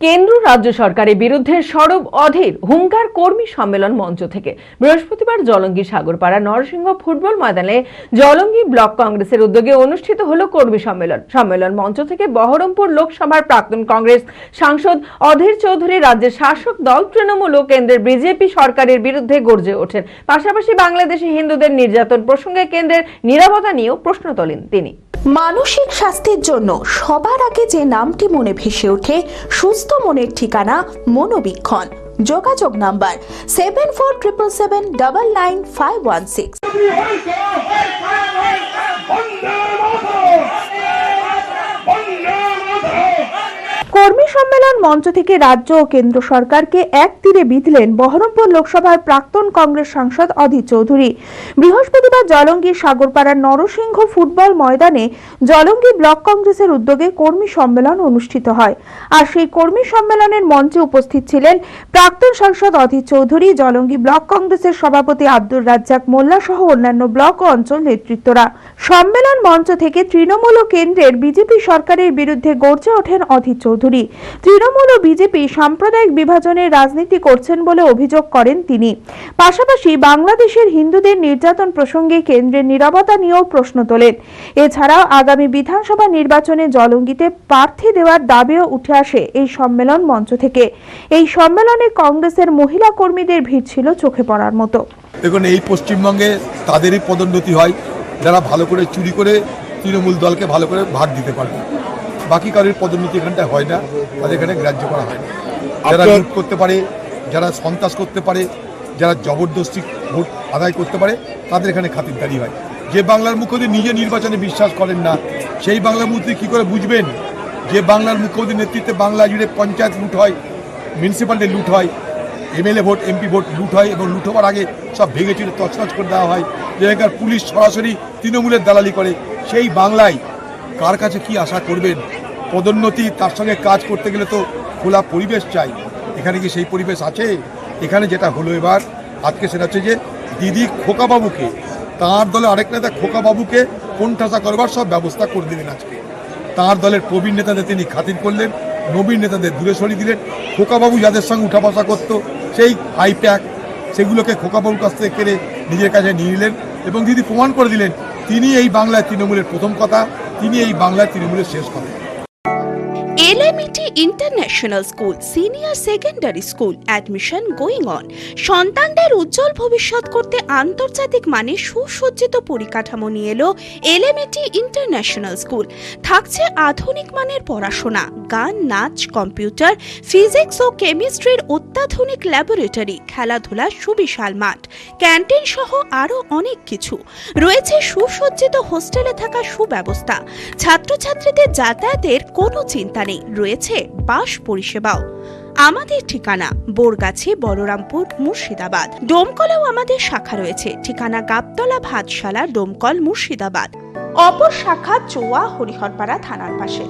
কেন্দ্র রাজ্য সরকারের বিরুদ্ধে সরব অধীর হুঙ্কার কর্মী সম্মেলন মঞ্চ থেকে বৃহস্পতিবার জলঙ্গি সাগরপাড়া নরসিংহ ফুটবল ময়দানে জলঙ্গি ব্লক কংগ্রেসের উদ্যোগে অনুষ্ঠিত হলো কর্মী সম্মেলন মঞ্চ থেকে বহরমপুর লোকসভার প্রাক্তন কংগ্রেস সাংসদ অধীর চৌধুরী রাজ্যের শাসক দল তৃণমূল ও কেন্দ্রের বিজেপি সরকারের বিরুদ্ধে গর্জে ওঠেন। পাশাপাশি বাংলাদেশে হিন্দুদের নির্যাতন প্রসঙ্গে কেন্দ্রের নীরবতা নিয়েও প্রশ্ন তোলেন তিনি। মানসিক স্বাস্থ্যের জন্য সবার আগে যে নামটি মনে ভেসে ওঠে সুস্থ মনের ঠিকানা মনোবীক্ষণ। যোগাযোগ নাম্বার 7477799516। কর্মী সম্মেলন মঞ্চ থেকে রাজ্য ও কেন্দ্র সরকারকে এক তীরে বিঁধলেন বহরমপুর লোকসভার প্রাক্তন কংগ্রেস সাংসদ অধীর চৌধুরী। বৃহস্পতিবার জলঙ্গির সাগরপাড়ার নরসিংহ ফুটবল ময়দানে জলঙ্গি ব্লক কংগ্রেসের উদ্যোগে কর্মী সম্মেলন অনুষ্ঠিত হয়। আর সেই কর্মী সম্মেলনের মঞ্চে উপস্থিত ছিলেন প্রাক্তন সাংসদ অধীর চৌধুরী, জলঙ্গি ব্লক কংগ্রেসের সভাপতি আব্দুর রাজ্জাক মোল্লা সহ অন্যান্য ব্লক ও অঞ্চল নেতৃত্বরা। সম্মেলন মঞ্চ থেকে তৃণমূল ও কেন্দ্রের বিজেপি সরকারের বিরুদ্ধে গর্জে ওঠেন অধীর চৌধুরী। তৃণমূল ও বিজেপি সাম্প্রদায়িক বিভাজনের রাজনীতি করছেন বলে অভিযোগ করেন তিনি। পাশাপাশি বাংলাদেশের হিন্দুদের নির্যাতন প্রসঙ্গে কেন্দ্রের নীরবতা নিয়েও প্রশ্ন তোলেন। এছাড়াও আগামী বিধানসভা নির্বাচনে জলঙ্গিতে প্রার্থী দেওয়ার দাবিও উঠে আসে এই সম্মেলন মঞ্চ থেকে। এই সম্মেলনে কংগ্রেসের মহিলা কর্মীদের ভিড় ছিল চোখে পড়ার মতো। দেখুন, এই পশ্চিমবঙ্গে তাদেরই পদোন্নতি হয় যারা ভালো করে চুরি করে তৃণমূল দলকে ভালো করে ভাগ দিতে পারবে। বাকি কারোর পদোন্নতি এখানটায় হয় না, তাদের এখানে গ্রাহ্য করা হয় না। যারা লুট করতে পারে, যারা সন্ত্রাস করতে পারে, যারা জবরদস্তি ভোট আদায় করতে পারে, তাদের এখানে খাতিরদারি হয়। যে বাংলার মুখ্যমন্ত্রী নিজে নির্বাচনে বিশ্বাস করেন না, সেই বাংলার মুখ্যমন্ত্রী কী করে বুঝবেন যে বাংলার মুখ্যমন্ত্রীর নেতৃত্বে বাংলা জুড়ে পঞ্চায়েত লুট হয়, মিউনিসিপ্যালিটি লুট হয়, এমএলএ ভোট, এমপি ভোট লুট হয় এবং লুট হওয়ার আগে সব ভেঙে চুরে তছনছ করে দেওয়া হয়। যেখানকার পুলিশ সরাসরি তৃণমূলের দালালি করে, সেই বাংলায় কার কাছে কি আশা করবেন? পদোন্নতি, তার সঙ্গে কাজ করতে গেলে তো খোলা পরিবেশ চাই। এখানে কি সেই পরিবেশ আছে? এখানে যেটা হলো এবার আজকে সেটা হচ্ছে যে দিদি খোকাবাবুকে, তাঁর দলে আরেক নেতা খোকাবাবুকে কোণঠাসা করবার সব ব্যবস্থা করে দিলেন। আজকে তাঁর দলের প্রবীণ নেতাদের তিনি খাতির করলেন, নবীন নেতাদের দূরে সরিয়ে দিলেন। খোকাবাবু যাদের সঙ্গে উঠা বসা করতো, সেই হাইপ্যাক সেগুলোকে খোকাবাবুর কাছ থেকে কেড়ে নিজের কাছে নিয়ে নিলেন এবং দিদি প্রমাণ করে দিলেন তিনি এই বাংলায় তৃণমূলের প্রথম কথা, তিনি এই বাংলায় তৃণমূলের শেষ কথা। LMT International School Senior Secondary School admission going on. সন্তানদের উজ্জ্বল ভবিষ্যৎ করতে আন্তর্জাতিক মানের সুসজ্জিত পরিকাঠামো নিয়ে এলো LMT International School। থাকছে আধুনিক মানের পড়াশোনা, গান, নাচ, কম্পিউটার, ফিজিক্স ও কেমিস্ট্রির অত্যাধুনিক ল্যাবরেটরি, খেলাধুলার সুবিশাল মাঠ, ক্যান্টিন সহ আরও অনেক কিছু। রয়েছে সুসজ্জিত হোস্টেলে থাকা সুব্যবস্থা। ছাত্রছাত্রীদের যাতায়াতের কোনো চিন্তা নেই, রয়েছে বাস পরিষেবাও। আমাদের ঠিকানা বোরগাছি, বলরামপুর, মুর্শিদাবাদ। ডোমকলেও আমাদের শাখা রয়েছে। ঠিকানা গাবতলা ভাতশালা, ডোমকল, মুর্শিদাবাদ। অপর শাখা চোয়া, হরিহরপাড়া থানার পাশে।